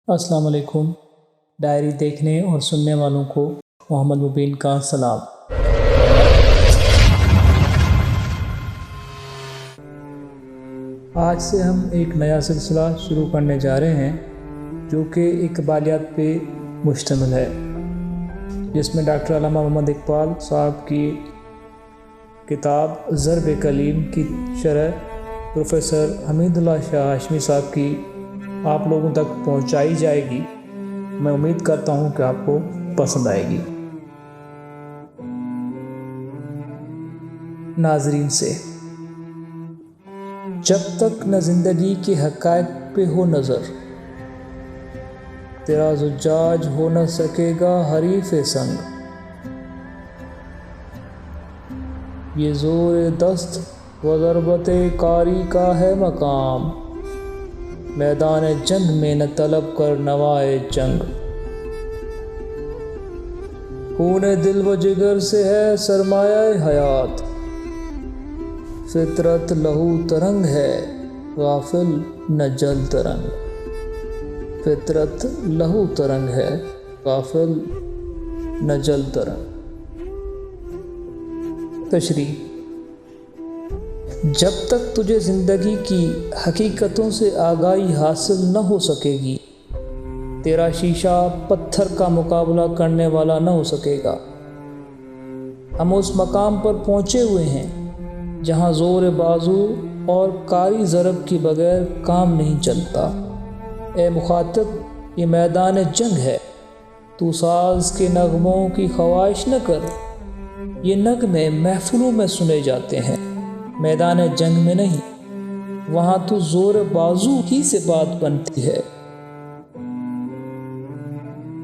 السلام علیکم۔ ڈائری دیکھنے اور سننے والوں کو محمد مبین کا سلام۔ آج سے ہم ایک نیا سلسلہ شروع کرنے جا رہے ہیں جو کہ اقبالیات پہ مشتمل ہے، جس میں ڈاکٹر علامہ محمد اقبال صاحب کی کتاب ضرب کلیم کی شرح پروفیسر حمید اللہ شاہ ہاشمی صاحب کی آپ لوگوں تک پہنچائی جائے گی۔ میں امید کرتا ہوں کہ آپ کو پسند آئے گی۔ ناظرین سے، جب تک نہ زندگی کے حقائق پہ ہو نظر، تیرا زجاج ہو نہ سکے گا حریف سنگ۔ یہ زور دست و ضربت کاری کا ہے مقام، میدان جنگ میں نہ طلب کر نوائے جنگ۔ خون دل و جگر سے ہے سرمایہ حیات، فطرت لہو ترنگ ہے غافل نہ جل ترنگ۔ فطرت لہو ترنگ ہے غافل نہ جل ترنگ۔ تشریح: جب تک تجھے زندگی کی حقیقتوں سے آگاہی حاصل نہ ہو سکے گی، تیرا شیشہ پتھر کا مقابلہ کرنے والا نہ ہو سکے گا۔ ہم اس مقام پر پہنچے ہوئے ہیں جہاں زور بازو اور کاری ضرب کے بغیر کام نہیں چلتا۔ اے مخاطب، یہ میدان جنگ ہے، تو ساز کے نغموں کی خواہش نہ کر۔ یہ نغمے محفلوں میں سنے جاتے ہیں، میدان جنگ میں نہیں۔ وہاں تو زور بازو ہی سے بات بنتی ہے۔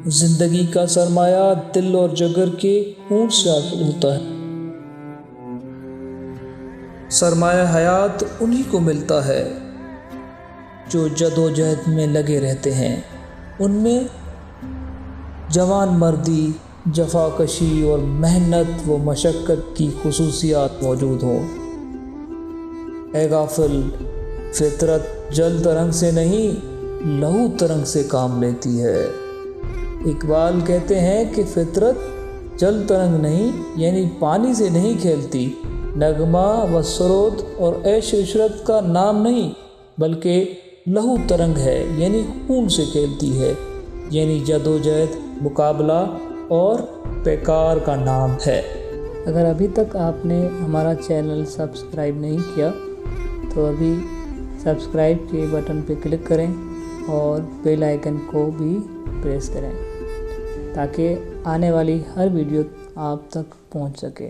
زندگی کا سرمایہ دل اور جگر کے خون سے حاصل ہوتا ہے۔ سرمایہ حیات انہی کو ملتا ہے جو جد و جہد میں لگے رہتے ہیں۔ ان میں جوان مردی، جفاکشی اور محنت و مشقت کی خصوصیات موجود ہوں۔ اے غافل، فطرت جل ترنگ سے نہیں، لہو ترنگ سے کام لیتی ہے۔ اقبال کہتے ہیں کہ فطرت جل ترنگ نہیں، یعنی پانی سے نہیں کھیلتی۔ نغمہ و سرود اور عیش و عشرت کا نام نہیں، بلکہ لہو ترنگ ہے، یعنی خون سے کھیلتی ہے، یعنی جد و جہد، مقابلہ اور پیکار کا نام ہے۔ اگر ابھی تک آپ نے ہمارا چینل سبسکرائب نہیں کیا تو ابھی سبسکرائب کے بٹن پہ کلک کریں اور بیل آئیکن کو بھی پریس کریں تاکہ آنے والی ہر ویڈیو آپ تک پہنچ سکے۔